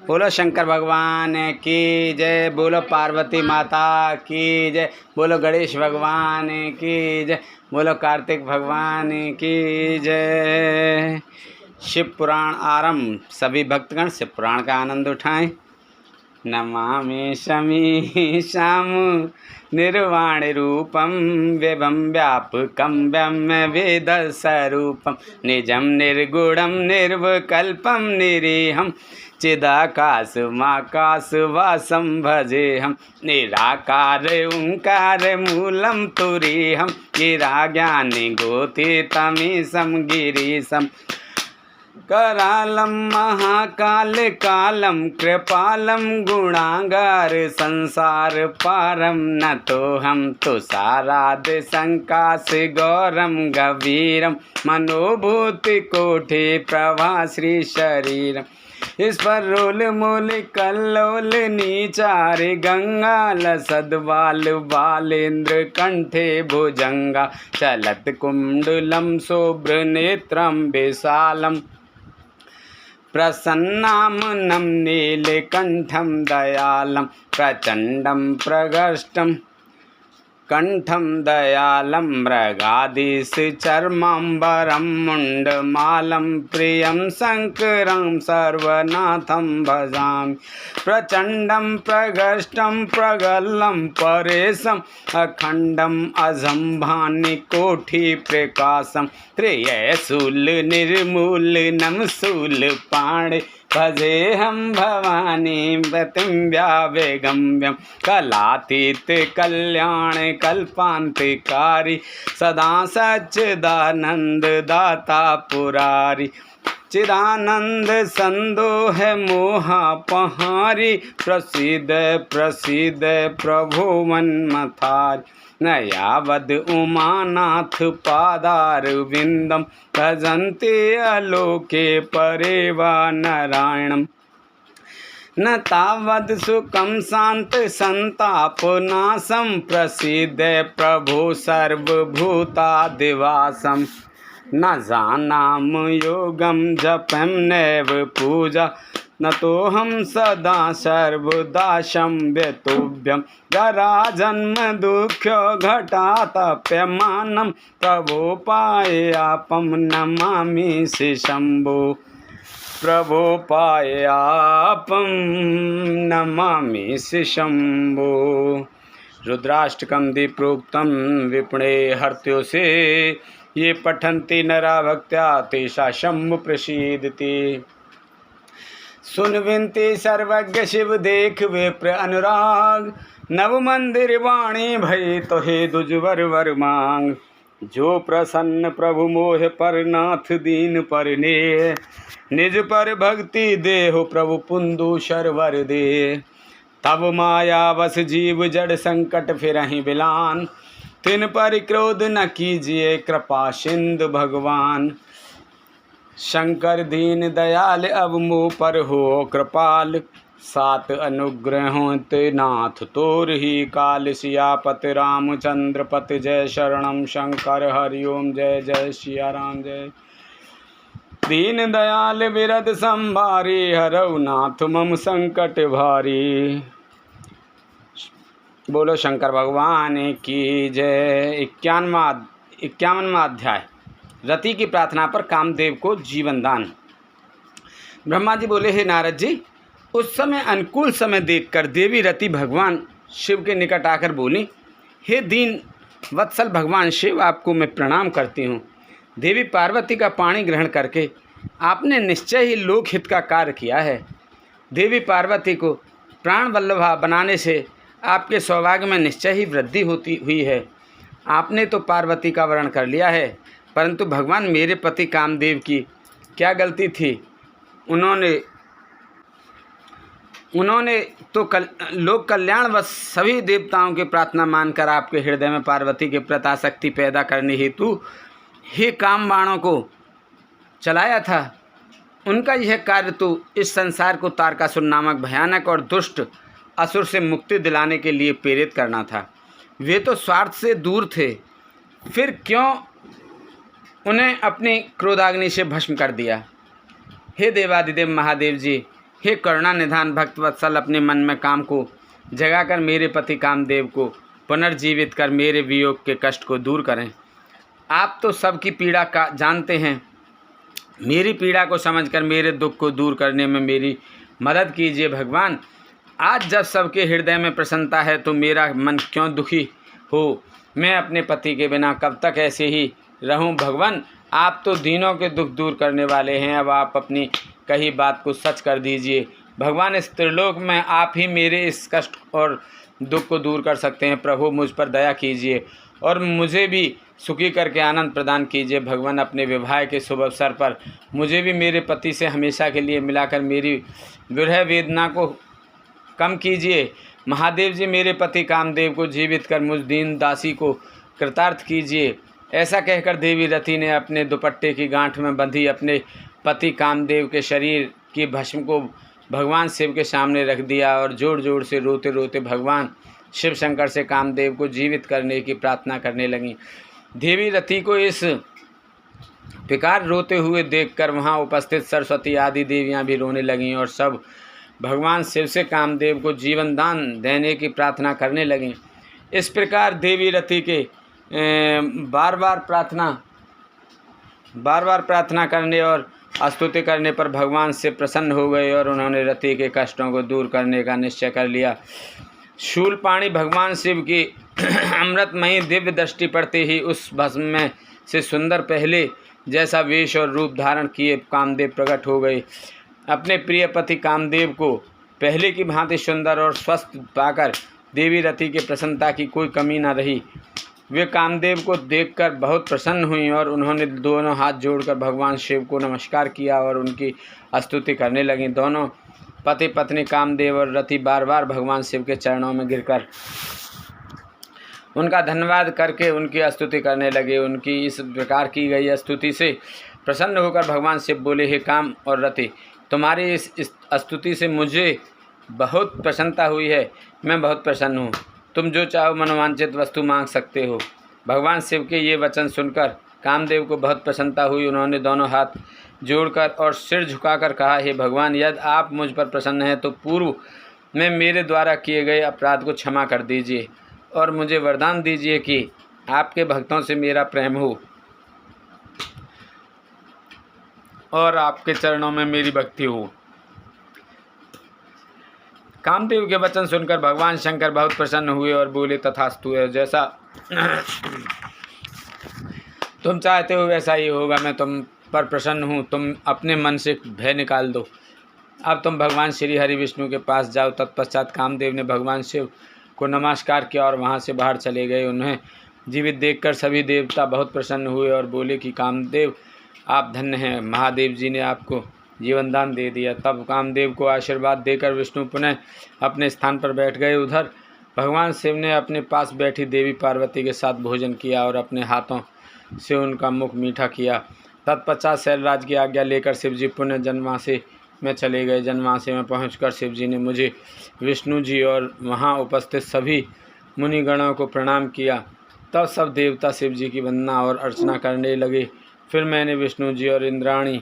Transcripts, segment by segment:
बोलो शंकर भगवान की जय, बोलो पार्वती माता की जय, बोलो गणेश भगवान की जय, बोलो कार्तिक भगवान की जय। शिव पुराण आरंभ। सभी भक्तगण शिव पुराण का आनंद उठाएं। नमामि शमीशां निर्वाण रूपम व्यभं व्यापकं व्याम्य वेदस्वरूपं निजं निर्गुणं निर्विकल्पं निरीहं चिदाकाशमाकाशवासं भजेऽहं निराकार ओंकार मूलं तुरीहं गिराज्ञानि गोतीतमीशं गिरीशं करालं महाकाल कालं कृपालं गुणागार संसार पारं नतोऽहं तुषाराद संकाश गौरं गभीरं मनोभूतिकोटि प्रभा श्री शरीरम् ईश्वरोल मूल कल्लोल नीचार गंगाल सद्वाल बालेन्द्र कंठे भुजंगा चलत कुंडलम शुभ्र नेत्रम विशालम प्रसन्नामनं नीलकंठं दयालं प्रचंडं प्रगष्टं कंठं दयालं मृगाधीश चर्मांबरं मुंडमालं प्रियं शंकरं सर्वनाथं भजामि प्रचंडं प्रगष्टं प्रगल्लं परेशम् अखंडम् अजम्भानि कोटि प्रकाशं त्रियशूल निर्मूलनं शूलपाणि भजेऽहं भवानी पतिं व्यावेगम्यं कलातीत कल्याण कल्पांतकारी सदा सच्चिदानंद दाता पुरारी चिदानंद संदोह मोहापहारी प्रसिद्ध प्रसिद्ध प्रभु मन्मथारी नयावद उमानाथ पादार विंदम भजन्ते अलोके परेवा नारायणम न तावद सुखम शांत संतापनाशम प्रसिद्ध प्रभु सर्वभूतादिवासम न जानाम योगम जपम नैव पूजा न तो हम सदा सर्वदा शम्यतुभ्यं जरा जन्म दुःख्यो घटातप्यमानं प्रभोपायापं नमामि श्री शंभो प्रभोपायापं नमामि श्री शंभो। रुद्राष्टकं दीप्रोक्तं विपणे हर्त्यो से ये पठन्ति नरा भक्त्या तेषा शंभु प्रसीदति। सुन विनती सर्वज्ञ शिव देख विप्र अनुराग नव मंदिर वाणी भई तो हे दुजवर वर मांग जो प्रसन्न प्रभु मोह पर नाथ दीन पर ने निज पर भक्ति देहो प्रभु पुंदु शरवर दे तब माया बस जीव जड़ संकट फिरहि बिलान तिन पर क्रोध न कीजिए कृपा सिंधु भगवान शंकर दीन दयाल अब मुँह पर हो कृपाल सात अनुग्रहों ते नाथ तोर ही काल सियापत रामचंद्र पत जय शरणम शंकर हरिओम जय जय सिया राम जय दीन दयाल विरद संभारी हरऊ नाथ मम संकट भारी। बोलो शंकर भगवान की जय। 51वां अध्याय रति की प्रार्थना पर कामदेव को जीवन दान। ब्रह्मा जी बोले, हे नारद जी, उस समय अनुकूल समय देखकर देवी रति भगवान शिव के निकट आकर बोली, हे दीन वत्सल भगवान शिव, आपको मैं प्रणाम करती हूँ। देवी पार्वती का पाणी ग्रहण करके आपने निश्चय ही लोकहित का कार्य किया है। देवी पार्वती को प्राण वल्लभा बनाने से आपके सौभाग्य में निश्चय ही वृद्धि हुई है। आपने तो पार्वती का वरण कर लिया है, परंतु भगवान मेरे पति कामदेव की क्या गलती थी। उन्होंने तो लोक कल्याण व सभी देवताओं की प्रार्थना मानकर आपके हृदय में पार्वती के प्रति आसक्ति पैदा करने हेतु हे काम बाणों को चलाया था। उनका यह कार्य तो इस संसार को तारकासुर नामक भयानक और दुष्ट असुर से मुक्ति दिलाने के लिए प्रेरित करना था। वे तो स्वार्थ से दूर थे, फिर क्यों उन्हें अपनी क्रोधाग्नि से भस्म कर दिया। हे देवादिदेव महादेव जी, हे करुणा निधान भक्तवत्सल, अपने मन में काम को जगाकर मेरे पति कामदेव को पुनर्जीवित कर मेरे वियोग के कष्ट को दूर करें। आप तो सबकी पीड़ा का जानते हैं, मेरी पीड़ा को समझकर मेरे दुख को दूर करने में मेरी मदद कीजिए भगवान। आज जब सबके हृदय में प्रसन्नता है तो मेरा मन क्यों दुखी हो? मैं अपने पति के बिना कब तक ऐसे ही रहूं? भगवान, आप तो दीनों के दुख दूर करने वाले हैं, अब आप अपनी कही बात को सच कर दीजिए। भगवान, इस त्रिलोक में आप ही मेरे इस कष्ट और दुख को दूर कर सकते हैं। प्रभु, मुझ पर दया कीजिए और मुझे भी सुखी करके आनंद प्रदान कीजिए। भगवान, अपने विवाह के शुभ अवसर पर मुझे भी मेरे पति से हमेशा के लिए मिलाकर मेरी विरह वेदना को कम कीजिए। महादेव जी, मेरे पति कामदेव को जीवित कर मुझ दीन दासी को कृतार्थ कीजिए। ऐसा कहकर देवी रति ने अपने दुपट्टे की गांठ में बंधी अपने पति कामदेव के शरीर की भस्म को भगवान शिव के सामने रख दिया और जोर जोर से रोते रोते भगवान शिव शंकर से कामदेव को जीवित करने की प्रार्थना करने लगीं। देवी रति को इस प्रकार रोते हुए देखकर वहां उपस्थित सरस्वती आदि देवियां भी रोने लगीं और सब भगवान शिव से कामदेव को जीवन दान देने की प्रार्थना करने लगीं। इस प्रकार देवी रति के बार बार प्रार्थना करने और स्तुति करने पर भगवान से प्रसन्न हो गए और उन्होंने रति के कष्टों को दूर करने का निश्चय कर लिया। शूलपाणी भगवान शिव की अमृतमयी दिव्य दृष्टि पड़ते ही उस भस्म में से सुंदर पहले जैसा वेश और रूप धारण किए कामदेव प्रकट हो गए। अपने प्रिय पति कामदेव को पहले की भांति सुंदर और स्वस्थ पाकर देवी रति के प्रसन्नता की कोई कमी न रही। वे कामदेव को देखकर बहुत प्रसन्न हुई और उन्होंने दोनों हाथ जोड़कर भगवान शिव को नमस्कार किया और उनकी स्तुति करने लगीं। दोनों पति पत्नी कामदेव और रति बार बार भगवान शिव के चरणों में गिरकर उनका धन्यवाद करके उनकी स्तुति करने लगे। उनकी इस प्रकार की गई स्तुति से प्रसन्न होकर भगवान शिव बोले, हे काम और रति, तुम्हारी इस स्तुति से मुझे बहुत प्रसन्नता हुई है। मैं बहुत प्रसन्न हूँ। तुम जो चाहो मनोवांछित वस्तु मांग सकते हो। भगवान शिव के ये वचन सुनकर कामदेव को बहुत प्रसन्नता हुई। उन्होंने दोनों हाथ जोड़कर और सिर झुकाकर कहा, हे भगवान, यदि आप मुझ पर प्रसन्न हैं तो पूर्व में मेरे द्वारा किए गए अपराध को क्षमा कर दीजिए और मुझे वरदान दीजिए कि आपके भक्तों से मेरा प्रेम हो और आपके चरणों में मेरी भक्ति हो। कामदेव के वचन सुनकर भगवान शंकर बहुत प्रसन्न हुए और बोले, तथास्तु है, जैसा तुम चाहते हो वैसा ही होगा। मैं तुम पर प्रसन्न हूँ। तुम अपने मन से भय निकाल दो। अब तुम भगवान श्री हरि विष्णु के पास जाओ। तत्पश्चात कामदेव ने भगवान शिव को नमस्कार किया और वहाँ से बाहर चले गए। उन्हें जीवित देखकर सभी देवता बहुत प्रसन्न हुए और बोले कि कामदेव, आप धन्य हैं, महादेव जी ने आपको जीवन दान दे दिया। तब कामदेव को आशीर्वाद देकर विष्णु पुनः अपने स्थान पर बैठ गए। उधर भगवान शिव ने अपने पास बैठी देवी पार्वती के साथ भोजन किया और अपने हाथों से उनका मुख मीठा किया। तत्पश्चात शैलराज की आज्ञा लेकर शिवजी पुनः जनवासी में चले गए। जनवासी में पहुंचकर शिवजी ने मुझे विष्णु जी और वहां उपस्थित सभी मुनिगणों को प्रणाम किया। तब सब देवता शिवजी की वंदना और अर्चना करने लगे। फिर मैंने विष्णु जी और इंद्राणी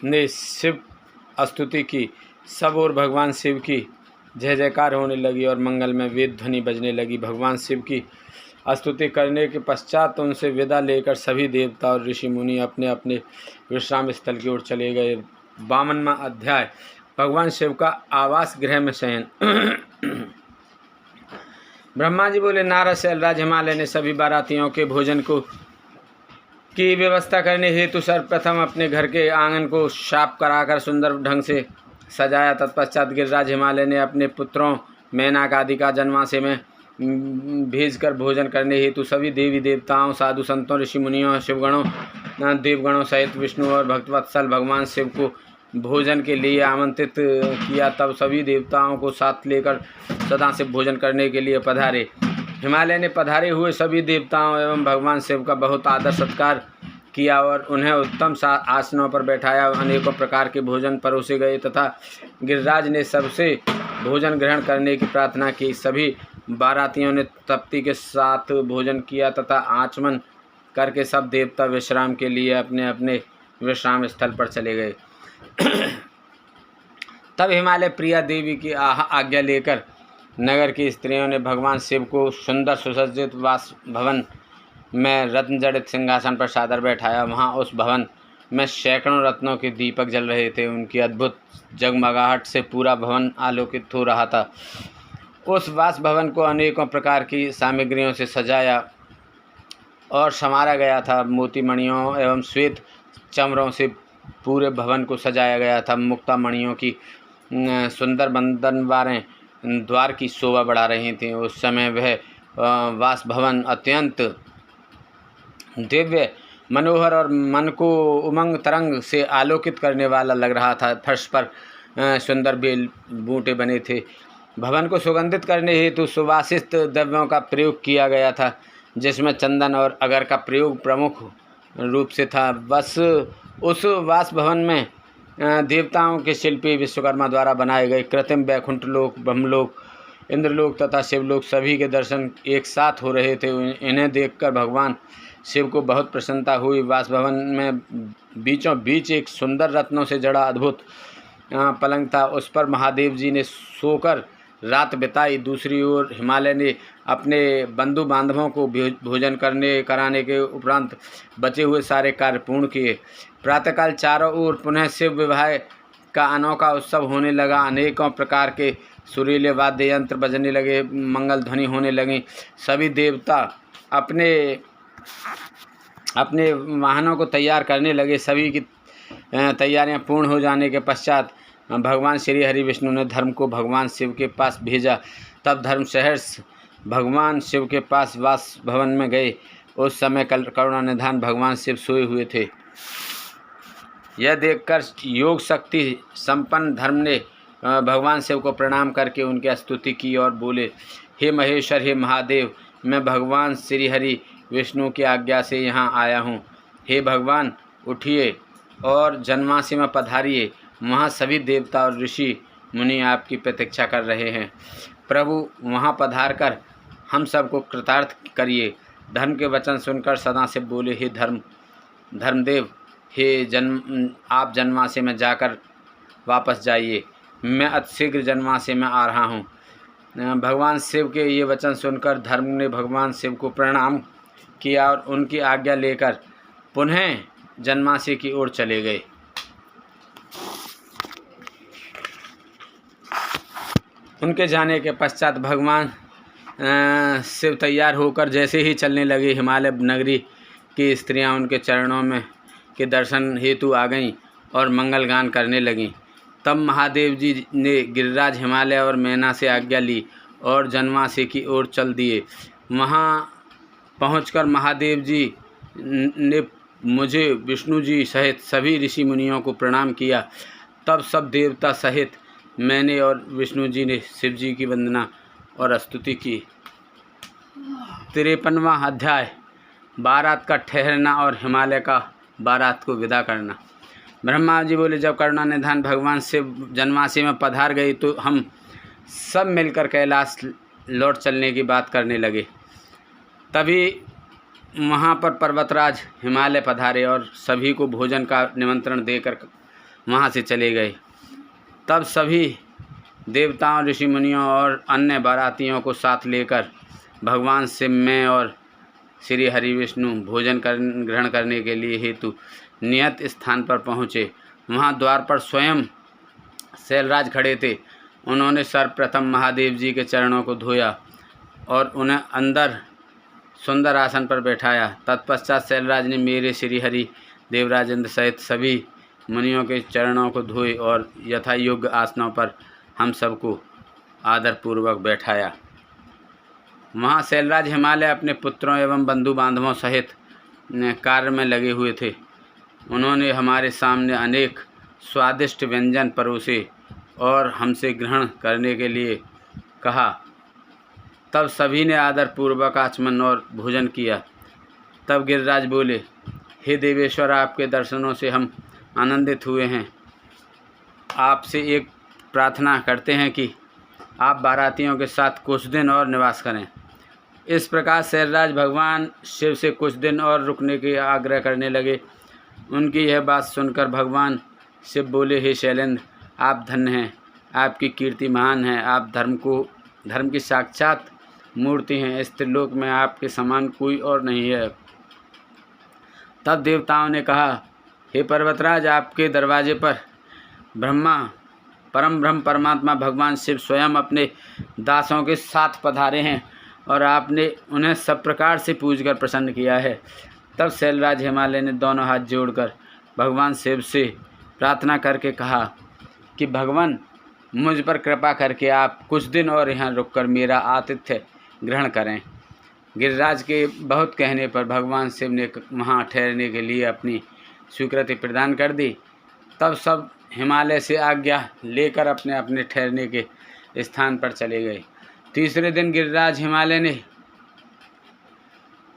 ने शिव स्तुति की। सब और भगवान शिव की जय जयकार होने लगी और मंगल में वेद ध्वनि बजने लगी। भगवान शिव की स्तुति करने के पश्चात उनसे विदा लेकर सभी देवता और ऋषि मुनि अपने अपने विश्राम स्थल की ओर चले गए। 52वां अध्याय, भगवान शिव का आवास गृह में शयन। ब्रह्मा जी बोले, नारद शैलराज हिमालय ने सभी बारातियों के भोजन की व्यवस्था करने हेतु सर्वप्रथम अपने घर के आंगन को साफ कराकर सुंदर ढंग से सजाया। तत्पश्चात गिरिराज हिमालय ने अपने पुत्रों मेनक आदि का जनवासे में भेजकर भोजन करने हेतु सभी देवी देवताओं, साधु संतों, ऋषि मुनियों, शिवगणों, देवगणों सहित विष्णु और भक्तवत्सल भगवान शिव को भोजन के लिए आमंत्रित किया। तब सभी देवताओं को साथ लेकर सदा से भोजन करने के लिए पधारे। हिमालय ने पधारे हुए सभी देवताओं एवं भगवान शिव का बहुत आदर सत्कार किया और उन्हें उत्तम आसनों पर बैठाया। अनेकों प्रकार के भोजन परोसे गए तथा गिरिराज ने सबसे भोजन ग्रहण करने की प्रार्थना की। सभी बारातियों ने तृप्ति के साथ भोजन किया तथा आचमन करके सब देवता विश्राम के लिए अपने अपने विश्राम स्थल पर चले गए। तब हिमालय प्रिया देवी की आज्ञा लेकर नगर की स्त्रियों ने भगवान शिव को सुंदर सुसज्जित वास भवन में रत्न जड़ित सिंहासन पर सादर बैठाया। वहाँ उस भवन में सैकड़ों रत्नों के दीपक जल रहे थे। उनकी अद्भुत जगमगाहट से पूरा भवन आलोकित हो रहा था। उस वास भवन को अनेकों प्रकार की सामग्रियों से सजाया और संवारा गया था। मोती मणियों एवं श्वेत चमरों से पूरे भवन को सजाया गया था। मुक्ता मणियों की सुंदर बंधनवारें द्वार की शोभा बढ़ा रही थीं। उस समय वह वास भवन अत्यंत दिव्य, मनोहर और मन को उमंग तरंग से आलोकित करने वाला लग रहा था। फर्श पर सुंदर बेल बूटे बने थे। भवन को सुगंधित करने हेतु सुवासित द्रव्यों का प्रयोग किया गया था, जिसमें चंदन और अगर का प्रयोग प्रमुख रूप से था। बस उस वास भवन में देवताओं के शिल्पी विश्वकर्मा द्वारा बनाए गए कृत्रिम वैकुंठ लोक, ब्रह्मलोक, इंद्रलोक तथा शिवलोक सभी के दर्शन एक साथ हो रहे थे। इन्हें देखकर भगवान शिव को बहुत प्रसन्नता हुई। वास भवन में बीचों बीच एक सुंदर रत्नों से जड़ा अद्भुत पलंग था। उस पर महादेव जी ने सोकर रात बिताई। दूसरी ओर हिमालय ने अपने बंधु बांधवों को भोजन कराने के उपरांत बचे हुए सारे कार्य पूर्ण किए। प्रातःकाल चारों ओर पुनः शिव विवाह का अनोखा उत्सव होने लगा। अनेकों प्रकार के सुरीले वाद्य यंत्र बजने लगे, मंगल ध्वनि होने लगी। सभी देवता अपने अपने वाहनों को तैयार करने लगे। सभी की तैयारियां पूर्ण हो जाने के पश्चात भगवान श्री हरि विष्णु ने धर्म को भगवान शिव के पास भेजा। तब धर्म सहर्ष भगवान शिव के पास वास भवन में गए। उस समय करुणानिधान भगवान शिव सोए हुए थे। यह देखकर योग शक्ति संपन्न धर्म ने भगवान शिव को प्रणाम करके उनकी स्तुति की और बोले, हे महेश्वर, हे महादेव, मैं भगवान श्री हरि विष्णु की आज्ञा से यहाँ आया हूँ। हे भगवान, उठिए और जन्मासी में पधारिए। वहाँ सभी देवता और ऋषि मुनि आपकी प्रतीक्षा कर रहे हैं। प्रभु, वहाँ पधार कर हम सबको कृतार्थ करिए। धर्म के वचन सुनकर सदाशिव बोले, हे धर्मदेव, आप जन्मासी में जाकर वापस जाइए। मैं अतिशीघ्र जन्मासी में आ रहा हूँ। भगवान शिव के ये वचन सुनकर धर्म ने भगवान शिव को प्रणाम किया और उनकी आज्ञा लेकर पुनः जन्मासी की ओर चले गए। उनके जाने के पश्चात भगवान शिव तैयार होकर जैसे ही चलने लगे, हिमालय नगरी की स्त्रियां उनके चरणों में के दर्शन हेतु आ गईं और मंगलगान करने लगीं। तब महादेव जी ने गिरिराज, हिमालय और मैना से आज्ञा ली और जन्मासी की ओर चल दिए। वहाँ पहुंचकर महादेव जी ने मुझे विष्णु जी सहित सभी ऋषि मुनियों को प्रणाम किया। तब सब देवता सहित मैंने और विष्णु जी ने शिव जी की वंदना और स्तुति की। 53वां अध्याय, बारात का ठहरना और हिमालय का बारात को विदा करना। ब्रह्मा जी बोले, जब करुणानिधान भगवान शिव जन्मासी में पधार गई तो हम सब मिलकर कैलाश लौट चलने की बात करने लगे। तभी वहाँ पर पर्वतराज हिमालय पधारे और सभी को भोजन का निमंत्रण देकर वहाँ से चले गए। तब सभी देवताओं, ऋषि मुनियों और अन्य बारातियों को साथ लेकर भगवान शिव में और श्री हरि विष्णु भोजन ग्रहण करने के लिए हेतु नियत स्थान पर पहुँचे। वहाँ द्वार पर स्वयं शैलराज खड़े थे। उन्होंने सर्वप्रथम महादेव जी के चरणों को धोया और उन्हें अंदर सुंदर आसन पर बैठाया। तत्पश्चात शैलराज ने मेरे श्री हरि देवराजेंद्र सहित सभी मुनियों के चरणों को धोए और यथा योग्य आसनों पर हम सबको आदरपूर्वक बैठाया। वहाँ शैलराज हिमालय अपने पुत्रों एवं बंधु बांधवों सहित कार्य में लगे हुए थे। उन्होंने हमारे सामने अनेक स्वादिष्ट व्यंजन परोसे और हमसे ग्रहण करने के लिए कहा। तब सभी ने आदरपूर्वक आचमन और भोजन किया। तब गिरिराज बोले, हे देवेश्वर, आपके दर्शनों से हम आनंदित हुए हैं। आपसे एक प्रार्थना करते हैं कि आप बारातियों के साथ कुछ दिन और निवास करें। इस प्रकार शैलराज भगवान शिव से कुछ दिन और रुकने के आग्रह करने लगे। उनकी यह बात सुनकर भगवान शिव बोले, हे शैलेंद्र, आप धन्य हैं। आपकी कीर्ति महान है। आप धर्म की साक्षात मूर्ति हैं। इस त्रिलोक में आपके समान कोई और नहीं है। तब देवताओं ने कहा, हे पर्वतराज, आपके दरवाजे पर परम ब्रह्म परमात्मा भगवान शिव स्वयं अपने दासों के साथ पधारे हैं और आपने उन्हें सब प्रकार से पूजकर प्रसन्न किया है। तब शैलराज हिमालय ने दोनों हाथ जोड़कर भगवान शिव से प्रार्थना करके कहा कि भगवान, मुझ पर कृपा करके आप कुछ दिन और यहाँ रुककर मेरा आतिथ्य ग्रहण करें। गिरिराज के बहुत कहने पर भगवान शिव ने वहाँ ठहरने के लिए अपनी स्वीकृति प्रदान कर दी। तब सब हिमालय से आज्ञा लेकर अपने अपने ठहरने के स्थान पर चले गए। तीसरे दिन गिरिराज हिमालय ने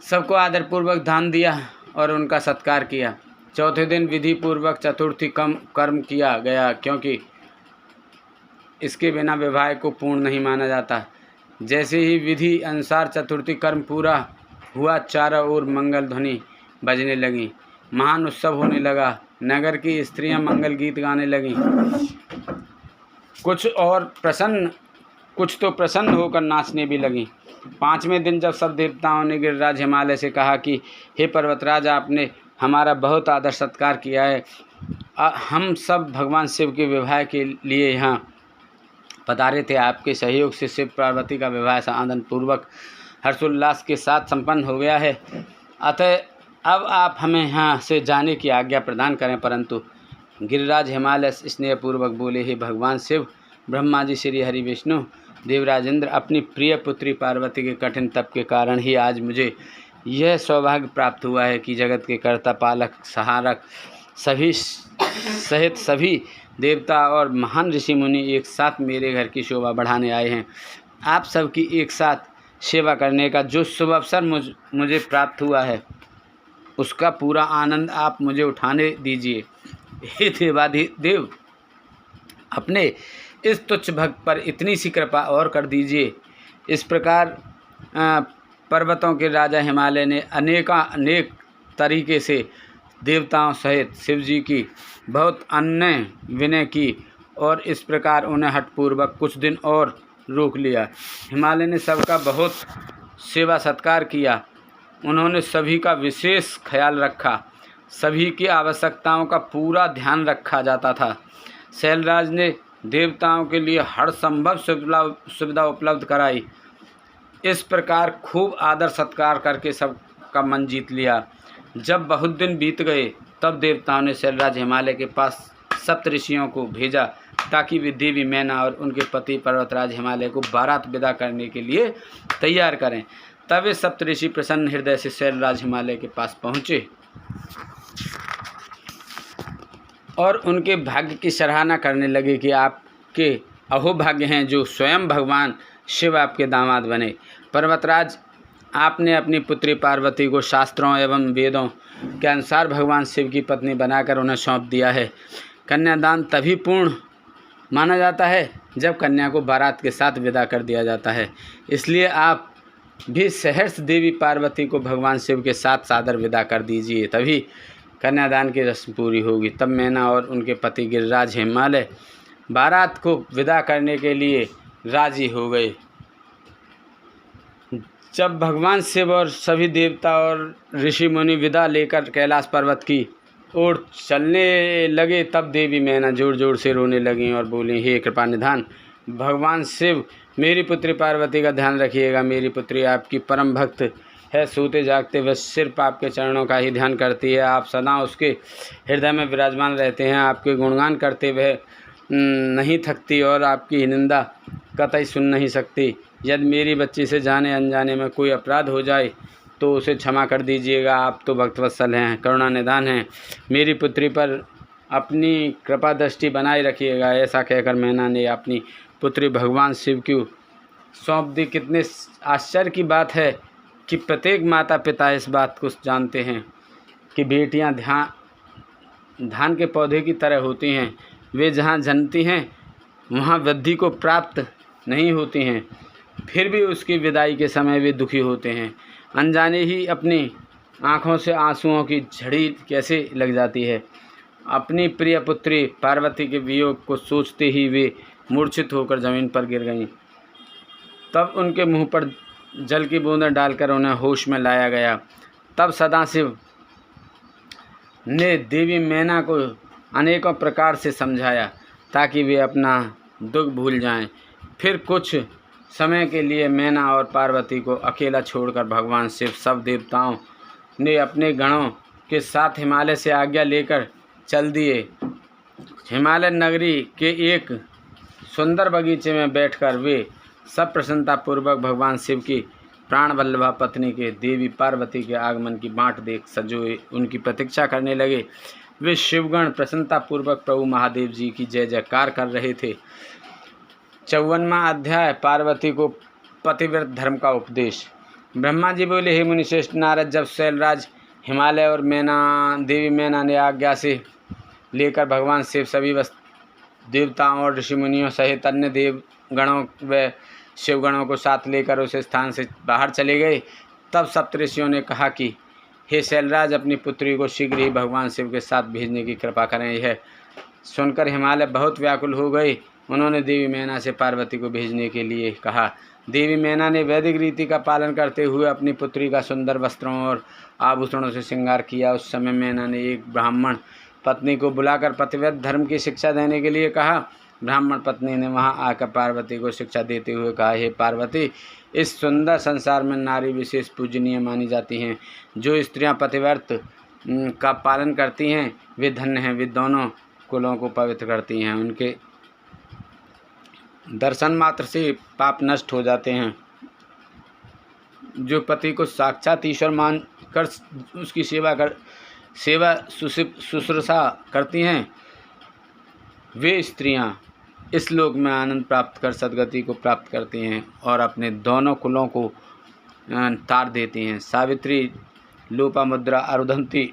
सबको आदरपूर्वक दान दिया और उनका सत्कार किया। चौथे दिन विधि पूर्वक चतुर्थी कर्म किया गया, क्योंकि इसके बिना विवाह को पूर्ण नहीं माना जाता। जैसे ही विधि अनुसार चतुर्थी कर्म पूरा हुआ, चारों ओर मंगल ध्वनि बजने लगी, महान उत्सव होने लगा। नगर की स्त्रियां मंगल गीत गाने लगीं। कुछ तो प्रसन्न होकर नाचने भी लगीं। पाँचवें दिन जब सब देवताओं ने गिरिराज हिमालय से कहा कि हे पर्वतराज, आपने हमारा बहुत आदर सत्कार किया है, हम सब भगवान शिव के विवाह के लिए यहाँ पधारे थे। आपके सहयोग से शिव पार्वती का विवाह आनंद पूर्वक हर्षोल्लास के साथ संपन्न हो गया है। अतः अब आप हमें यहाँ से जाने की आज्ञा प्रदान करें। परंतु गिरिराज हिमालय स्नेहपूर्वक बोले, हे भगवान शिव, ब्रह्मा जी, श्री हरि विष्णु, देवराजेंद्र, अपनी प्रिय पुत्री पार्वती के कठिन तप के कारण ही आज मुझे यह सौभाग्य प्राप्त हुआ है कि जगत के कर्ता, पालक, सहारक सभी सहित सभी देवता और महान ऋषि मुनि एक साथ मेरे घर की शोभा बढ़ाने आए हैं। आप सबकी एक साथ सेवा करने का जो शुभ अवसर मुझे प्राप्त हुआ है, उसका पूरा आनंद आप मुझे उठाने दीजिए। हे देवाधिदेव, अपने इस तुच्छ भक्त पर इतनी सी कृपा और कर दीजिए। इस प्रकार पर्वतों के राजा हिमालय ने अनेक तरीके से देवताओं सहित शिव जी की बहुत अन्य विनय की और इस प्रकार उन्हें हठपूर्वक कुछ दिन और रोक लिया। हिमालय ने सबका बहुत सेवा सत्कार किया। उन्होंने सभी का विशेष ख्याल रखा। सभी की आवश्यकताओं का पूरा ध्यान रखा जाता था। शैलराज ने देवताओं के लिए हर संभव सुविधा उपलब्ध कराई। इस प्रकार खूब आदर सत्कार करके सबका मन जीत लिया। जब बहुत दिन बीत गए, तब देवताओं ने शैलराज हिमालय के पास सप्तऋषियों को भेजा ताकि वे देवी मैना और उनके पति पर्वतराज हिमालय को बारात विदा करने के लिए तैयार करें। तब वे सप्तऋषि प्रसन्न हृदय से शैलराज हिमालय के पास पहुँचे और उनके भाग्य की सराहना करने लगे कि आपके अहोभाग्य हैं जो स्वयं भगवान शिव आपके दामाद बने। पर्वतराज, आपने अपनी पुत्री पार्वती को शास्त्रों एवं वेदों के अनुसार भगवान शिव की पत्नी बनाकर उन्हें सौंप दिया है। कन्यादान तभी पूर्ण माना जाता है जब कन्या को बारात के साथ विदा कर दिया जाता है। इसलिए आप भी सहर्ष देवी पार्वती को भगवान शिव के साथ सादर विदा कर दीजिए, तभी कन्यादान की रस्म पूरी होगी। तब मैना और उनके पति गिरिराज हिमालय बारात को विदा करने के लिए राजी हो गए। जब भगवान शिव और सभी देवता और ऋषि मुनि विदा लेकर कैलाश पर्वत की ओर चलने लगे, तब देवी मैना जोर जोर से रोने लगीं और बोली, हे कृपा निधान भगवान शिव, मेरी पुत्री पार्वती का ध्यान रखिएगा। मेरी पुत्री आपकी परम भक्त है। सोते जागते वह सिर्फ आपके चरणों का ही ध्यान करती है। आप सदा उसके हृदय में विराजमान रहते हैं। आपके गुणगान करते वह नहीं थकती और आपकी निंदा कतई सुन नहीं सकती। यदि मेरी बच्ची से जाने अनजाने में कोई अपराध हो जाए तो उसे क्षमा कर दीजिएगा। आप तो भक्तवत्सल हैं, करुणा निधान हैं। मेरी पुत्री पर अपनी कृपा दृष्टि बनाए रखिएगा। ऐसा कहकर मैना ने अपनी पुत्री भगवान शिव को सौंप दी। कितने आश्चर्य की बात है कि प्रत्येक माता पिता इस बात को जानते हैं कि बेटियां धान के पौधे की तरह होती हैं। वे जहाँ जन्मती हैं वहाँ वृद्धि को प्राप्त नहीं होती हैं, फिर भी उसकी विदाई के समय वे दुखी होते हैं। अनजाने ही अपनी आँखों से आंसुओं की झड़ी कैसे लग जाती है। अपनी प्रिय पुत्री पार्वती के वियोग को सोचते ही वे मूर्छित होकर ज़मीन पर गिर गईं। तब उनके मुंह पर जल की बूंदें डालकर उन्हें होश में लाया गया। तब सदाशिव ने देवी मैना को अनेकों प्रकार से समझाया ताकि वे अपना दुख भूल जाएं। फिर कुछ समय के लिए मैना और पार्वती को अकेला छोड़कर भगवान शिव सब देवताओं ने अपने गणों के साथ हिमालय से आज्ञा लेकर चल दिए। हिमालय नगरी के एक सुंदर बगीचे में बैठकर वे सब प्रसन्नतापूर्वक भगवान शिव की प्राण वल्लभा पत्नी के देवी पार्वती के आगमन की बाट देख सजोए उनकी प्रतीक्षा करने लगे। वे शिवगण प्रसन्नतापूर्वक प्रभु महादेव जी की जय जयकार कर रहे थे। 54वां अध्याय पार्वती को पतिव्रत धर्म का उपदेश। ब्रह्मा जी बोले, हे मुनिश्रेष्ठ नारद, जब शैलराज हिमालय और देवी मैना ने आज्ञा से लेकर भगवान शिव सभी देवताओं और ऋषि मुनियों सहित अन्य देवगणों व शिवगणों को साथ लेकर उस स्थान से बाहर चले गए, तब सप्तऋषियों ने कहा कि हे शैलराज, अपनी पुत्री को शीघ्र ही भगवान शिव के साथ भेजने की कृपा करें। यह सुनकर हिमालय बहुत व्याकुल हो गए। उन्होंने देवी मैना से पार्वती को भेजने के लिए कहा। देवी मैना ने वैदिक रीति का पालन करते हुए अपनी पुत्री का सुंदर वस्त्रों और आभूषणों से श्रृंगार किया। उस समय मैना ने एक ब्राह्मण पत्नी को बुलाकर पतिव्रत धर्म की शिक्षा देने के लिए कहा। ब्राह्मण पत्नी ने वहां आकर पार्वती को शिक्षा देते हुए कहा, हे पार्वती, इस सुंदर संसार में नारी विशेष पूजनीय मानी जाती हैं। जो स्त्रियां पतिव्रत का पालन करती हैं वे धन्य हैं। वे दोनों कुलों को पवित्र करती हैं। उनके दर्शन मात्र से पाप नष्ट हो जाते हैं। जो पति को साक्षात ईश्वर मानकर उसकी सेवा शुश्रूषा करती हैं, वे स्त्रियां इस लोक में आनंद प्राप्त कर सद्गति को प्राप्त करती हैं और अपने दोनों कुलों को तार देती हैं। सावित्री, लोपामुद्रा, अरुंधति,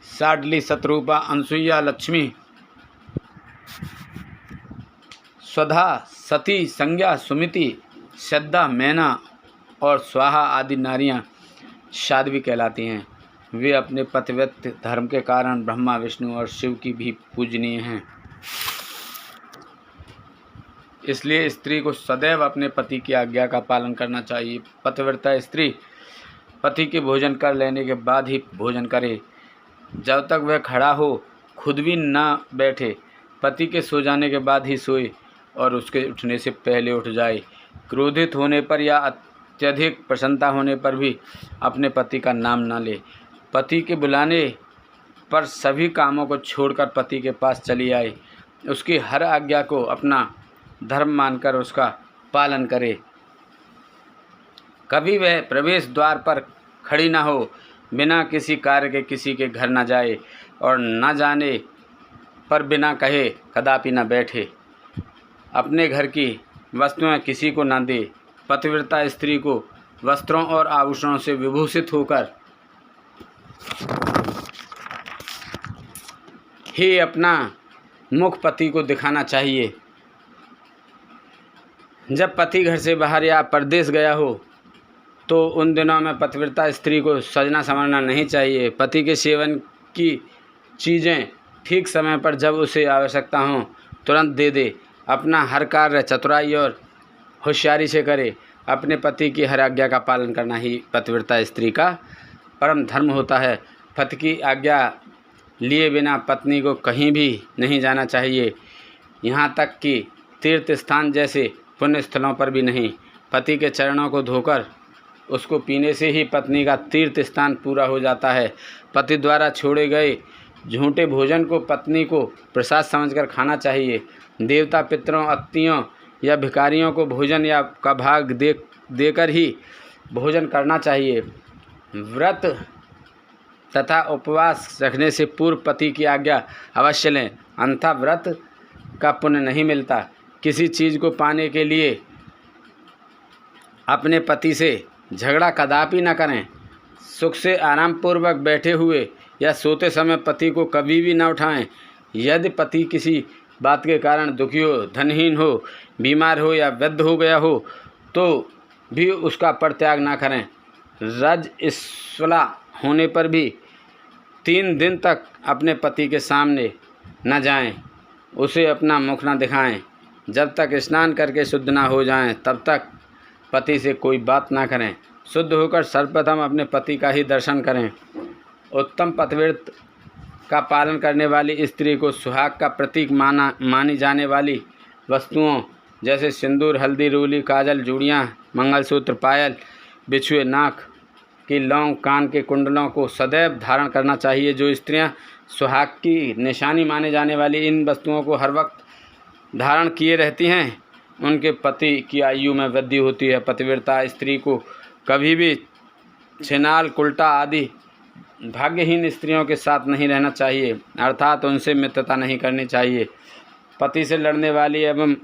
साडली, शतरूपा, अनसुईया, लक्ष्मी, स्वधा, सती, संज्ञा, सुमिति, श्रद्धा, मैना और स्वाहा आदि नारियां साध्वी कहलाती हैं। वे अपने पतिव्रत धर्म के कारण ब्रह्मा, विष्णु और शिव की भी पूजनीय हैं। इसलिए स्त्री को सदैव अपने पति की आज्ञा का पालन करना चाहिए। पतिव्रता स्त्री पति के भोजन कर लेने के बाद ही भोजन करे। जब तक वह खड़ा हो खुद भी न बैठे। पति के सो जाने के बाद ही सोए और उसके उठने से पहले उठ जाए। क्रोधित होने पर या अत्यधिक प्रसन्नता होने पर भी अपने पति का नाम न ले। पति के बुलाने पर सभी कामों को छोड़कर पति के पास चली आए। उसकी हर आज्ञा को अपना धर्म मानकर उसका पालन करे। कभी वह प्रवेश द्वार पर खड़ी न हो, बिना किसी कार्य के किसी के घर न जाए और न जाने पर बिना कहे कदापि न बैठे। अपने घर की वस्तुएं किसी को न दे। पतिव्रता स्त्री को वस्त्रों और आभूषणों से विभूषित होकर ही अपना मुख पति को दिखाना चाहिए। जब पति घर से बाहर या परदेश गया हो तो उन दिनों में पतिव्रता स्त्री को सजना संवरना नहीं चाहिए। पति के सेवन की चीज़ें ठीक समय पर जब उसे आवश्यकता हो तुरंत दे दे। अपना हर कार्य चतुराई और होशियारी से करे। अपने पति की हर आज्ञा का पालन करना ही पतिव्रता स्त्री का परम धर्म होता है। पति की आज्ञा लिए बिना पत्नी को कहीं भी नहीं जाना चाहिए, यहाँ तक कि तीर्थ स्थान जैसे पुण्य स्थलों पर भी नहीं। पति के चरणों को धोकर उसको पीने से ही पत्नी का तीर्थ स्थान पूरा हो जाता है। पति द्वारा छोड़े गए झूठे भोजन को पत्नी को प्रसाद समझकर खाना चाहिए। देवता, पितरों, अतिथियों या भिखारियों को भोजन या का भाग देकर ही भोजन करना चाहिए। व्रत तथा उपवास रखने से पूर्व पति की आज्ञा अवश्य लें, अन्यथा व्रत का पुण्य नहीं मिलता। किसी चीज़ को पाने के लिए अपने पति से झगड़ा कदापि न करें। सुख से आरामपूर्वक बैठे हुए या सोते समय पति को कभी भी न उठाएं। यदि पति किसी बात के कारण दुखी हो, धनहीन हो, बीमार हो या वृद्ध हो गया हो तो भी उसका परित्याग न करें। रजस्वला होने पर भी 3 दिन तक अपने पति के सामने न जाएं। उसे अपना मुख न दिखाएं। जब तक स्नान करके शुद्ध ना हो जाएं, तब तक पति से कोई बात ना करें। शुद्ध होकर सर्वप्रथम अपने पति का ही दर्शन करें। उत्तम पतिव्रत का पालन करने वाली स्त्री को सुहाग का प्रतीक मानी जाने वाली वस्तुओं जैसे सिंदूर, हल्दी, रोली, काजल, चूड़ियाँ, मंगलसूत्र, पायल, बिछुए, नाक की लौंग, कान के कुंडलों को सदैव धारण करना चाहिए। जो स्त्रियां सुहाग की निशानी माने जाने वाली इन वस्तुओं को हर वक्त धारण किए रहती हैं, उनके पति की आयु में वृद्धि होती है। पतिव्रता स्त्री को कभी भी छिनाल, कुल्टा आदि भाग्यहीन स्त्रियों के साथ नहीं रहना चाहिए, अर्थात उनसे मित्रता नहीं करनी चाहिए। पति से लड़ने वाली एवं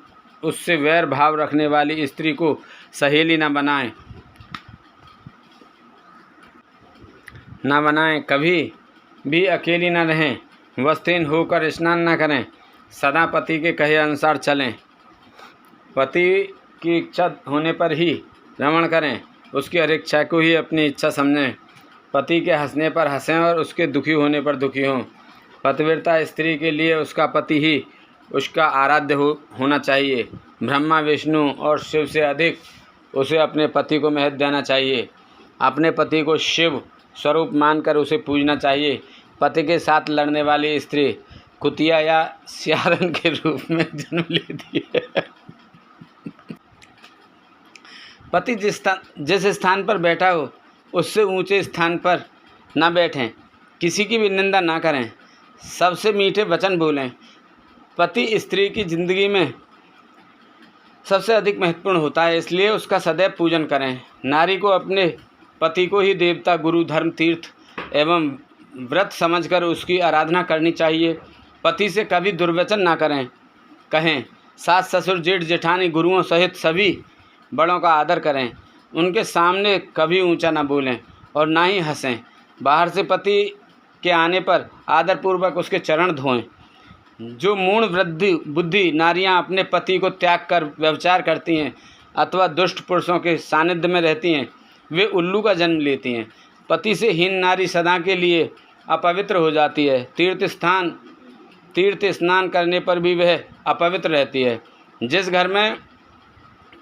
उससे वैर भाव रखने वाली स्त्री को सहेली न बनाएं, कभी भी अकेली न रहें, वस्त्रहीन होकर स्नान न करें, सदा पति के कहे अनुसार चलें, पति की इच्छा होने पर ही रमण करें, उसकी हर इच्छा को ही अपनी इच्छा समझें, पति के हंसने पर हंसें और उसके दुखी होने पर दुखी हों। पतिव्रता स्त्री के लिए उसका पति ही उसका आराध्य होना चाहिए। ब्रह्मा, विष्णु और शिव से अधिक उसे अपने पति को महत्व देना चाहिए। अपने पति को शिव स्वरूप मानकर उसे पूजना चाहिए। पति के साथ लड़ने वाली स्त्री कुतिया या सियारन के रूप में जन्म लेती है। पति जिस स्थान पर बैठा हो उससे ऊंचे स्थान पर न बैठें, किसी की भी निंदा ना करें, सबसे मीठे वचन बोलें। पति स्त्री की जिंदगी में सबसे अधिक महत्वपूर्ण होता है, इसलिए उसका सदैव पूजन करें। नारी को अपने पति को ही देवता, गुरु, धर्म, तीर्थ एवं व्रत समझकर उसकी आराधना करनी चाहिए। पति से कभी दुर्वचन ना कहें। सास, ससुर, जेठ, जेठानी, गुरुओं सहित सभी बड़ों का आदर करें। उनके सामने कभी ऊंचा ना बोलें और ना ही हंसें। बाहर से पति के आने पर आदरपूर्वक उसके चरण धोएं। जो मूढ़ बुद्धि नारियां अपने पति को त्याग कर व्यभिचार करती हैं अथवा दुष्ट पुरुषों के सानिध्य में रहती हैं, वे उल्लू का जन्म लेती हैं। पति से हीन नारी सदा के लिए अपवित्र हो जाती है। तीर्थ स्नान करने पर भी वह अपवित्र रहती है। जिस घर में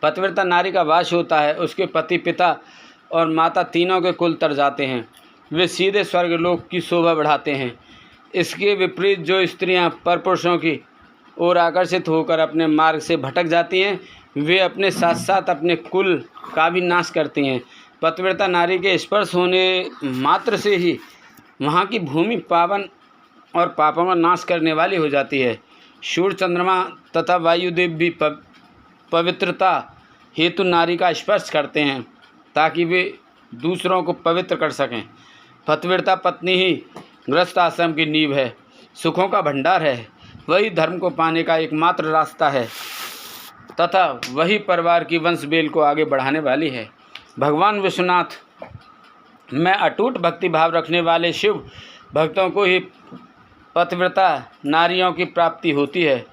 पतिव्रता नारी का वास होता है, उसके पति, पिता और माता तीनों के कुल तर जाते हैं। वे सीधे स्वर्गलोक की शोभा बढ़ाते हैं। इसके विपरीत जो स्त्रियां परपुरुषों की ओर आकर्षित होकर अपने मार्ग से भटक जाती हैं, वे अपने साथ साथ अपने कुल का भी नाश करती हैं। पतिव्रता नारी के स्पर्श होने मात्र से ही वहाँ की भूमि पावन और पापों का नाश करने वाली हो जाती है। सूर्य, चंद्रमा तथा वायुदेव भी पवित्रता हेतु नारी का स्पर्श करते हैं ताकि वे दूसरों को पवित्र कर सकें। पतिव्रता पत्नी ही गृहस्थ आश्रम की नींव है, सुखों का भंडार है। वही धर्म को पाने का एकमात्र रास्ता है तथा वही परिवार की वंश बेल को आगे बढ़ाने वाली है। भगवान विश्वनाथ में अटूट भक्ति भाव रखने वाले शिव भक्तों को ही पतिव्रता नारियों की प्राप्ति होती है।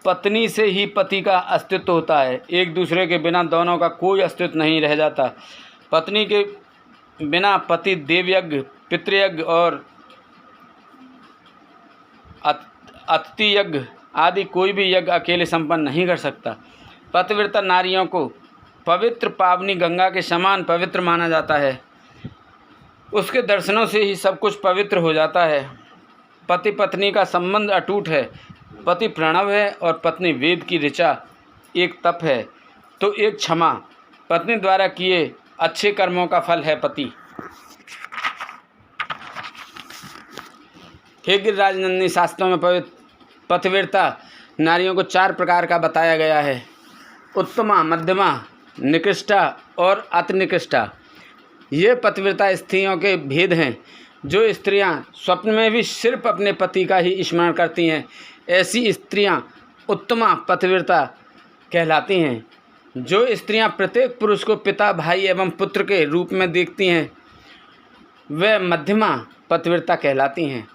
पत्नी से ही पति का अस्तित्व होता है। एक दूसरे के बिना दोनों का कोई अस्तित्व नहीं रह जाता। पत्नी के बिना पति देवयज्ञ, पितृयज्ञ और अतिथि यज्ञ आदि कोई भी यज्ञ अकेले संपन्न नहीं कर सकता। पतिव्रता नारियों को पवित्र पावनी गंगा के समान पवित्र माना जाता है। उसके दर्शनों से ही सब कुछ पवित्र हो जाता है। पति पत्नी का संबंध अटूट है। पति प्रणव है और पत्नी वेद की ऋचा। एक तप है तो एक क्षमा। पत्नी द्वारा किए अच्छे कर्मों का फल है पति। हे गिरिराज नंदिनी, शास्त्रों में पतिव्रता नारियों को 4 प्रकार का बताया गया है: उत्तमा, मध्यमा, निकृष्टा और अति निकृष्टा। ये पतिव्रता स्त्रियों के भेद हैं। जो स्त्रियां स्वप्न में भी सिर्फ अपने पति का ही स्मरण करती हैं, ऐसी स्त्रियां उत्तमा पतिव्रता कहलाती हैं। जो स्त्रियां प्रत्येक पुरुष को पिता, भाई एवं पुत्र के रूप में देखती हैं, वे मध्यमा पतिव्रता कहलाती हैं।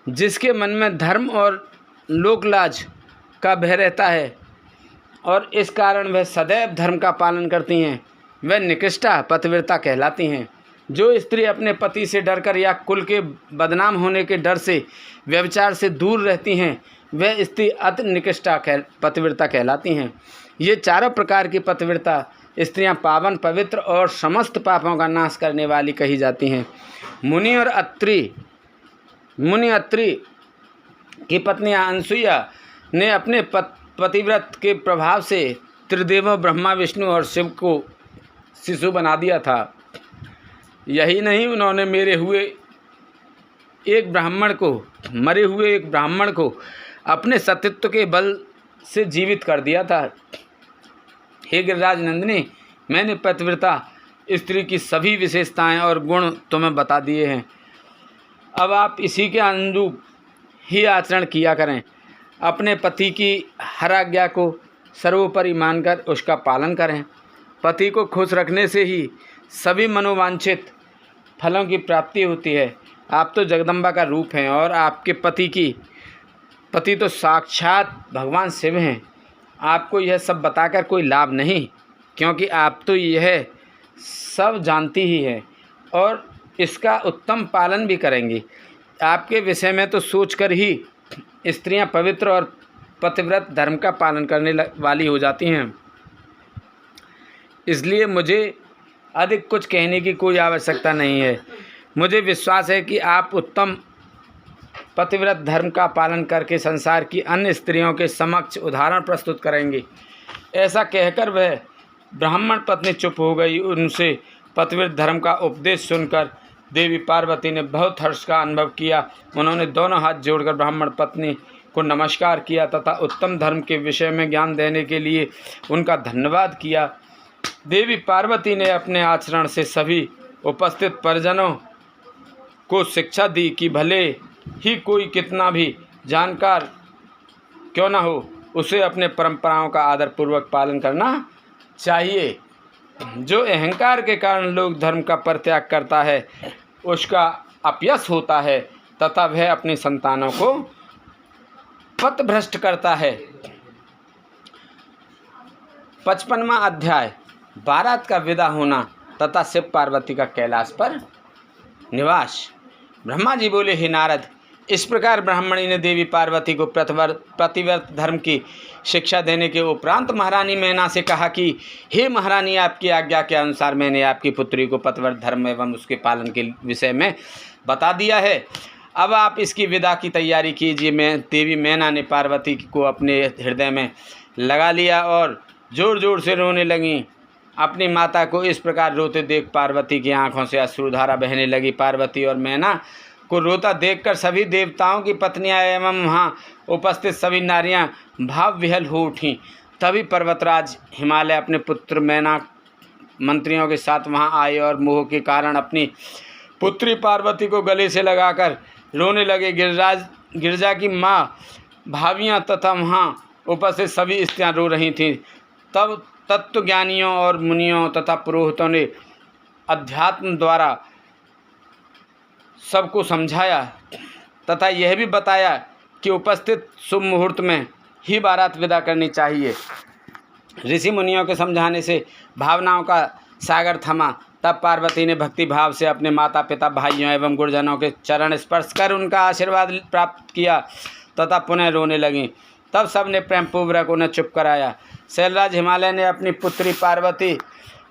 जिसके मन में धर्म और लोकलाज का भय रहता है और इस कारण वह सदैव धर्म का पालन करती हैं, वह निकृष्टा पतिव्रता कहलाती हैं। जो स्त्री अपने पति से डरकर या कुल के बदनाम होने के डर से व्यभिचार से दूर रहती हैं, वह स्त्री अति निकृष्टा पतिव्रता कहलाती हैं। ये चारों प्रकार की पतिव्रता स्त्रियां पावन, पवित्र और समस्त पापों का नाश करने वाली कही जाती हैं। मुनि अत्रि की पत्नी अनसुईया ने अपने पतिव्रत के प्रभाव से त्रिदेवों ब्रह्मा, विष्णु और शिव को शिशु बना दिया था। यही नहीं, उन्होंने मरे हुए एक ब्राह्मण को अपने सतीत्व के बल से जीवित कर दिया था। हे गिरिराज नंदिनी, मैंने पतिव्रता स्त्री की सभी विशेषताएं और गुण तुम्हें बता दिए हैं। अब आप इसी के अनुरूप ही आचरण किया करें। अपने पति की हर आज्ञा को सर्वोपरि मानकर उसका पालन करें। पति को खुश रखने से ही सभी मनोवांछित फलों की प्राप्ति होती है। आप तो जगदम्बा का रूप हैं और आपके पति तो साक्षात भगवान शिव हैं। आपको यह सब बताकर कोई लाभ नहीं, क्योंकि आप तो यह सब जानती ही हैं और इसका उत्तम पालन भी करेंगी। आपके विषय में तो सोचकर ही स्त्रियां पवित्र और पतिव्रत धर्म का पालन करने वाली हो जाती हैं। इसलिए मुझे अधिक कुछ कहने की कोई आवश्यकता नहीं है। मुझे विश्वास है कि आप उत्तम पतिव्रत धर्म का पालन करके संसार की अन्य स्त्रियों के समक्ष उदाहरण प्रस्तुत करेंगे। ऐसा कहकर वह ब्राह्मण पत्नी चुप हो गई। उनसे पतिव्रत धर्म का उपदेश सुनकर देवी पार्वती ने बहुत हर्ष का अनुभव किया। उन्होंने दोनों हाथ जोड़कर ब्राह्मण पत्नी को नमस्कार किया तथा उत्तम धर्म के विषय में ज्ञान देने के लिए उनका धन्यवाद किया। देवी पार्वती ने अपने आचरण से सभी उपस्थित परिजनों को शिक्षा दी कि भले ही कोई कितना भी जानकार क्यों न हो, उसे अपने परंपराओं का आदरपूर्वक पालन करना चाहिए। जो अहंकार के कारण लोग धर्म का परित्याग करता है, उसका अपयश होता है तथा वह अपनी संतानों को पथभ्रष्ट करता है। 55वां अध्याय, बारात का विदा होना तथा शिव पार्वती का कैलाश पर निवास। ब्रह्मा जी बोले, हे नारद, इस प्रकार ब्राह्मणी ने देवी पार्वती को पतिव्रत धर्म की शिक्षा देने के उपरांत महारानी मैना से कहा कि हे महारानी, आपकी आज्ञा के अनुसार मैंने आपकी पुत्री को पतिव्रत धर्म एवं उसके पालन के विषय में बता दिया है। अब आप इसकी विदा की तैयारी कीजिए। देवी मैना ने पार्वती को अपने हृदय में लगा लिया और जोर जोर से रोने लगीं। अपनी माता को इस प्रकार रोते देख पार्वती की आंखों से अश्रुधारा बहने लगी। पार्वती और मैना को रोता देखकर सभी देवताओं की पत्नियां एवं वहाँ उपस्थित सभी नारियां भाव विहल हो उठीं। तभी पर्वतराज हिमालय अपने पुत्र मैना मंत्रियों के साथ वहाँ आए और मोह के कारण अपनी पुत्री पार्वती को गले से लगाकर रोने लगे। गिरिजा की माँ, भाभियाँ तथा वहाँ उपस्थित सभी स्त्रियाँ रो रही थीं। तब तत्वज्ञानियों और मुनियों तथा पुरोहितों ने अध्यात्म द्वारा सबको समझाया तथा यह भी बताया कि उपस्थित शुभ मुहूर्त में ही बारात विदा करनी चाहिए। ऋषि मुनियों के समझाने से भावनाओं का सागर थमा। तब पार्वती ने भक्ति भाव से अपने माता पिता, भाइयों एवं गुरुजनों के चरण स्पर्श कर उनका आशीर्वाद प्राप्त किया तथा पुनः रोने लगीं। तब सब ने प्रेम पूर्वक उन्हें चुप कराया। शैलराज हिमालय ने अपनी पुत्री पार्वती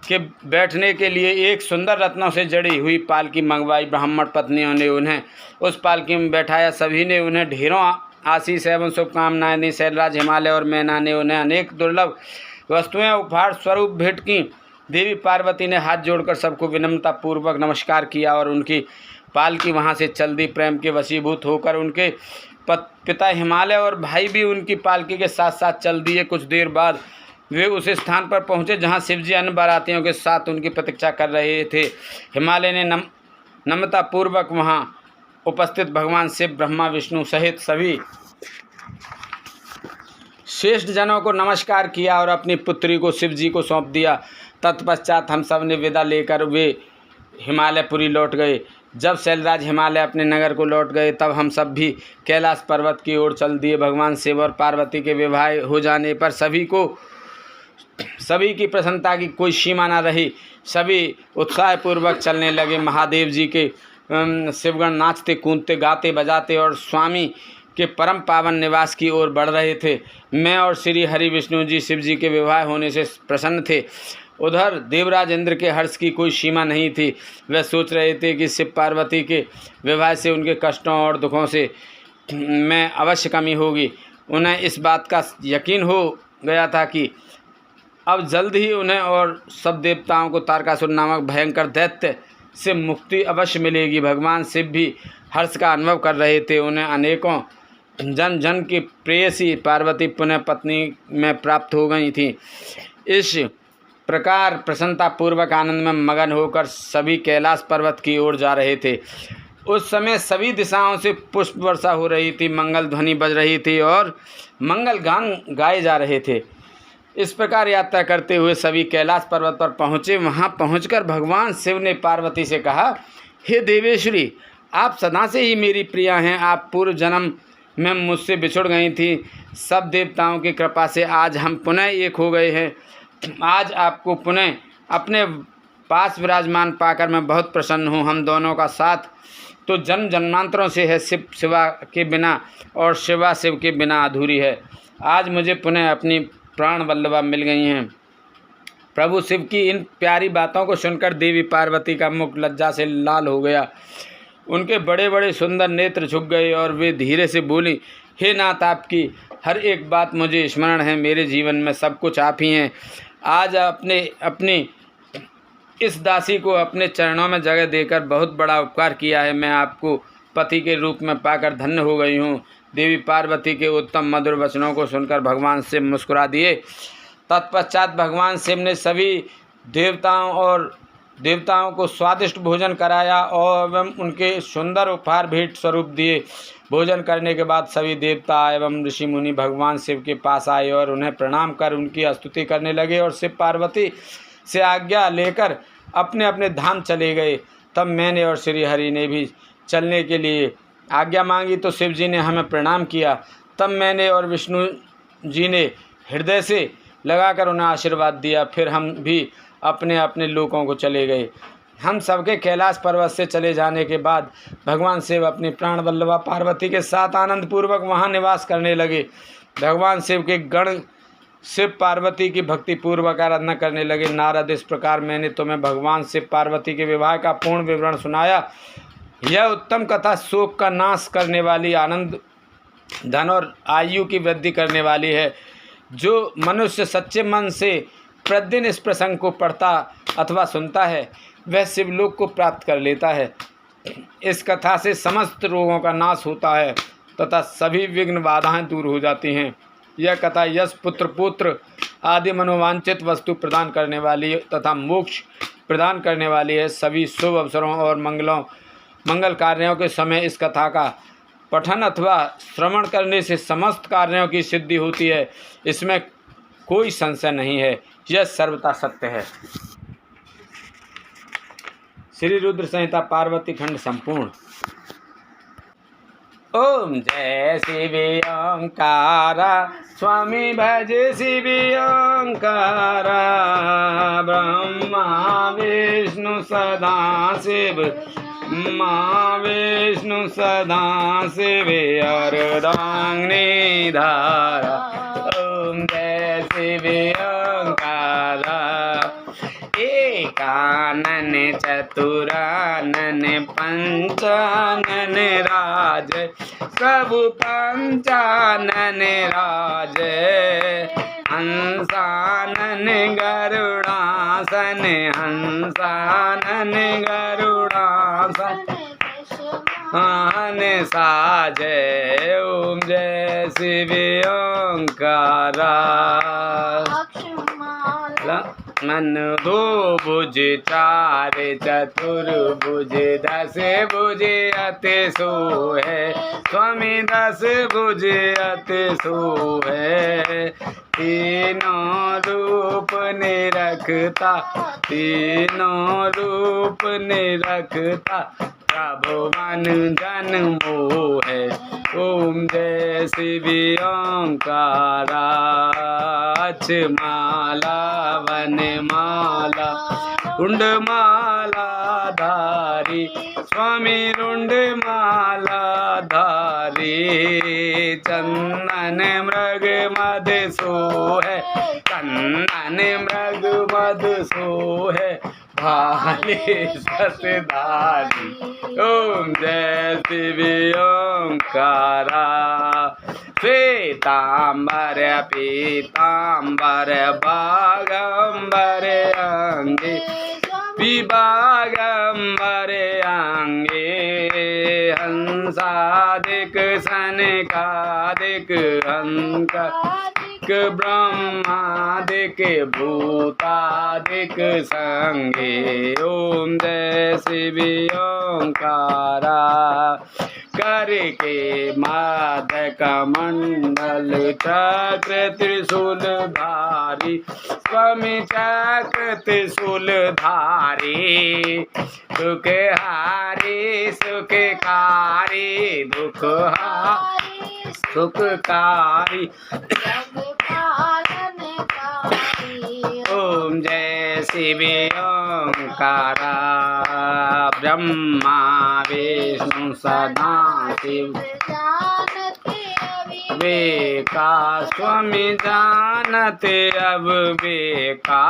के बैठने के लिए एक सुंदर रत्नों से जड़ी हुई पालकी मंगवाई। ब्राह्मण पत्नियों ने उन्हें उस पालकी में बैठाया। सभी ने उन्हें ढेरों आशीष एवं शुभकामनाएं दी। शैलराज हिमालय और मैना ने उन्हें अनेक दुर्लभ वस्तुएं उपहार स्वरूप भेंट की। देवी पार्वती ने हाथ जोड़कर सबको विनम्रतापूर्वक नमस्कार किया और उनकी पालकी वहाँ से चल दी। प्रेम के वशीभूत होकर उनके पिता हिमालय और भाई भी उनकी पालकी के साथ साथ चल दिए। कुछ देर बाद वे उस स्थान पर पहुँचे जहाँ शिवजी अन्य बारातियों के साथ उनकी प्रतीक्षा कर रहे थे। हिमालय ने नम्रतापूर्वक वहाँ उपस्थित भगवान शिव, ब्रह्मा, विष्णु सहित सभी श्रेष्ठ जनों को नमस्कार किया और अपनी पुत्री को शिवजी को सौंप दिया। तत्पश्चात हम सब ने विदा लेकर वे हिमालयपुरी लौट गए। जब शैलराज हिमालय अपने नगर को लौट गए तब हम सब भी कैलाश पर्वत की ओर चल दिए। भगवान शिव और पार्वती के विवाह हो जाने पर सभी की प्रसन्नता की कोई सीमा न रही। सभी उत्साहपूर्वक चलने लगे। महादेव जी के शिवगण नाचते कूदते गाते बजाते और स्वामी के परम पावन निवास की ओर बढ़ रहे थे। मैं और श्री हरि विष्णु जी शिव जी के विवाह होने से प्रसन्न थे। उधर देवराज इंद्र के हर्ष की कोई सीमा नहीं थी। वह सोच रहे थे कि शिव पार्वती के विवाह से उनके कष्टों और दुखों से में अवश्य कमी होगी। उन्हें इस बात का यकीन हो गया था कि अब जल्द ही उन्हें और सब देवताओं को तारकासुर नामक भयंकर दैत्य से मुक्ति अवश्य मिलेगी। भगवान शिव भी हर्ष का अनुभव कर रहे थे। उन्हें अनेकों जन जन की प्रेयसी पार्वती पुनः पत्नी में प्राप्त हो गई थी। इस प्रकार प्रसन्नता पूर्वक आनंद में मगन होकर सभी कैलाश पर्वत की ओर जा रहे थे। उस समय सभी दिशाओं से पुष्प वर्षा हो रही थी, मंगल ध्वनि बज रही थी और मंगल गान गाए जा रहे थे। इस प्रकार यात्रा करते हुए सभी कैलाश पर्वत पर पहुँचे। वहाँ पहुँचकर भगवान शिव ने पार्वती से कहा, हे देवेश्वरी, आप सदा से ही मेरी प्रिया हैं। आप पूर्व जन्म में मुझसे बिछुड़ गई थी। सब देवताओं की कृपा से आज हम पुनः एक हो गए हैं। आज आपको पुनः अपने पास विराजमान पाकर मैं बहुत प्रसन्न हूँ। हम दोनों का साथ तो जन्म जन्मांतरों से है। शिव शिवा के बिना और शिवा शिव के बिना अधूरी है। आज मुझे पुनः अपनी प्राण वल्लभा मिल गई हैं। प्रभु शिव की इन प्यारी बातों को सुनकर देवी पार्वती का मुख लज्जा से लाल हो गया। उनके बड़े बड़े सुंदर नेत्र झुक गए और वे धीरे से बोली, हे नाथ, आपकी हर एक बात मुझे स्मरण है। मेरे जीवन में सब कुछ आप ही हैं। आज अपनी इस दासी को अपने चरणों में जगह देकर बहुत बड़ा उपकार किया है। मैं आपको पति के रूप में पाकर धन्य हो गई हूँ। देवी पार्वती के उत्तम मधुर वचनों को सुनकर भगवान शिव मुस्कुरा दिए। तत्पश्चात भगवान शिव ने सभी देवताओं को स्वादिष्ट भोजन कराया और उनके सुंदर उपहार भेंट स्वरूप दिए। भोजन करने के बाद सभी देवता एवं ऋषि मुनि भगवान शिव के पास आए और उन्हें प्रणाम कर उनकी स्तुति करने लगे और शिव पार्वती से आज्ञा लेकर अपने अपने धाम चले गए। तब मैंने और श्री हरि ने भी चलने के लिए आज्ञा मांगी तो शिव जी ने हमें प्रणाम किया। तब मैंने और विष्णु जी ने हृदय से लगाकर उन्हें आशीर्वाद दिया। फिर हम भी अपने अपने लोकों को चले गए। हम सबके कैलाश पर्वत से चले जाने के बाद भगवान शिव अपनी प्राण वल्लभा पार्वती के साथ आनंद पूर्वक वहाँ निवास करने लगे। भगवान शिव के गण शिव पार्वती की भक्ति पूर्वक आराधना करने लगे। नारद, इस प्रकार मैंने तुम्हें भगवान शिव पार्वती के विवाह का पूर्ण विवरण सुनाया। यह उत्तम कथा शोक का नाश करने वाली, आनंद, धन और आयु की वृद्धि करने वाली है। जो मनुष्य सच्चे मन से प्रतिदिन इस प्रसंग को पढ़ता अथवा सुनता है वह शिवलोक को प्राप्त कर लेता है। इस कथा से समस्त रोगों का नाश होता है तथा सभी विघ्न बाधाएं दूर हो जाती हैं। यह कथा यश, पुत्र आदि मनोवांछित वस्तु प्रदान करने वाली तथा मोक्ष प्रदान करने वाली है। सभी शुभ अवसरों और मंगल कार्यों के समय इस कथा का पठन अथवा श्रवण करने से समस्त कार्यों की सिद्धि होती है। इसमें कोई संशय नहीं है। यह सर्वथा सत्य है। श्री रुद्र संहिता पार्वती खंड संपूर्ण। ओम जय शिव ओंकारा, स्वामी भज शिव ओंकारा। ब्रह्मा विष्णु सदा शिव, माँ विष्णु सदा शिव अर्धांगिनी धारा। ओम जय शिव ओंकारा। एकानन चतुरानन पंचानन राज, सब पंचानन राज। हंसानन गरुड़ासन, हंसानन गरुड़ासन आन साजय। ओम जय शिव ओंकारा। मन दो भुज चार चतुर्भुज, दस भुज अति सोहे। स्वामी दस भुज अति सोहे। तीनों रूप निरखता, तीनों रूप निरखता। प्रभुवन जन मोहे। ओम जय शिव ओंकारा। अक्ष माला वन माला रुंड माला धारी स्वामी रुंड माला धारी। चंदन मृग मद सोहे चंदन मृग मद सोहे भाले सतधारी। ओम जय शिव ओंकारा। श्वेतांबर पीतांबर बागंबर अंगे विभागंबर अंगे। हंसादिक सनकादिक हंकादिक ब्रह्मादिक भूतादिक संगे। ओम जय शिव ओंकारा। करके मादक मंडल चक्र त्रिशूल धारी स्वामी चक्र त्रिशूल धारी। सुख हारी सुखकारी दुख हारी सुखकारी। ओम जय शिव ओंकारा। ब्रह्मा विष्णु सदा शिव वेका स्वामी जानते अब वेका।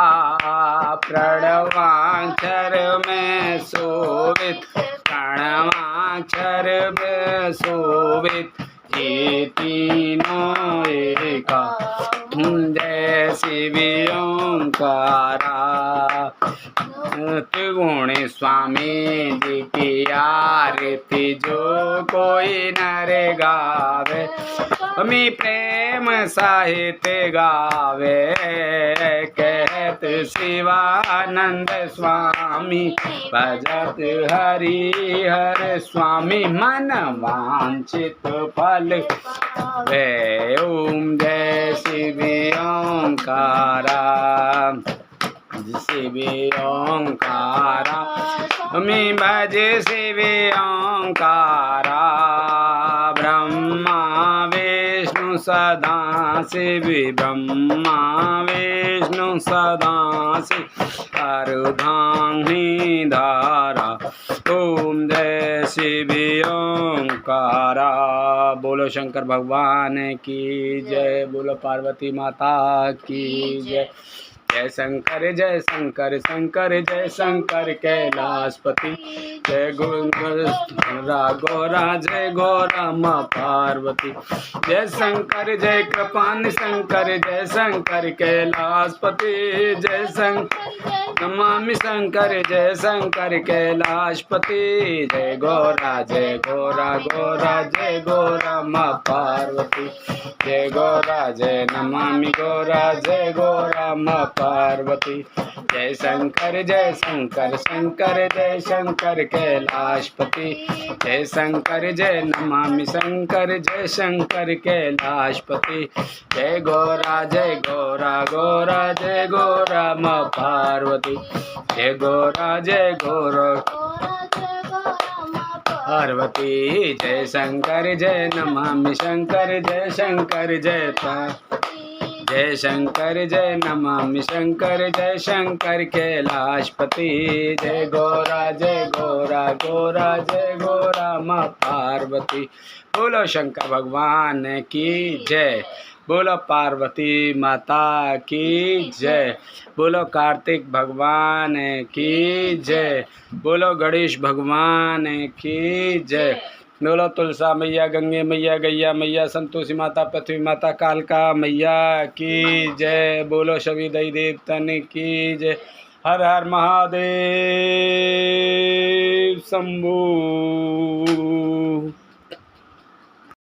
प्रणवाक्षर में शोभित प्रणवाक्षर में शोभित ये तीनों एका। जय शिव ओंकारा। त्रिगुणी स्वामी जी की आरती जो कोई नर गावे। हमें प्रेम साहित्य गावे। कहत शिवानंद स्वामी भजत हरि हर स्वामी मन वांछित फल वे। ओम जय शिव ओंकारा। शिव ओंकारा हमें भज शिव ओंकारा। ब्रह्मा विष्णु सदा शिव ब्रह्मा विष्णु सदा शिव अर्धांगिनी धारा। ओम जय शिव ओंकारा। बोलो शंकर भगवान की जय। बोलो पार्वती माता की जय। जय शंकर शंकर जय शंकर कैलाशपति। जय गौरा जय गौरा माँ पार्वती। जय शंकर जय कृपान शंकर जय शंकर कैलाशपति। जय शंकर नमामि शंकर जय शंकर कैलाशपति। जय गौरा गौरा जय गौरा माँ पार्वती। जय गौरा जय नमामि गौरा माँ पार्वती। जय शंकर शंकर जय शंकर कैलाशपति। जय शंकर जय नमामि शंकर जय शंकर कैलाशपति। जय गौरा जय गौरा माँ पार्वती। जय गौरा पार्वती। जय शंकर जय नमामि शंकर जय शंकर जय शंकर जय नमामि शंकर जय शंकर कैलाशपति। जय गौरा जय गौरा माँ पार्वती। बोलो शंकर भगवान की जय। बोलो पार्वती माता की जय। बोलो कार्तिक भगवान की जय। बोलो गणेश भगवान की जय। बोलो तुलसा मैया गंगे मैया गैया मैया संतोषी माता पृथ्वी माता कालका मैया की जय। बोलो सभी देवी देवतन की जय। हर हर महादेव शंभू।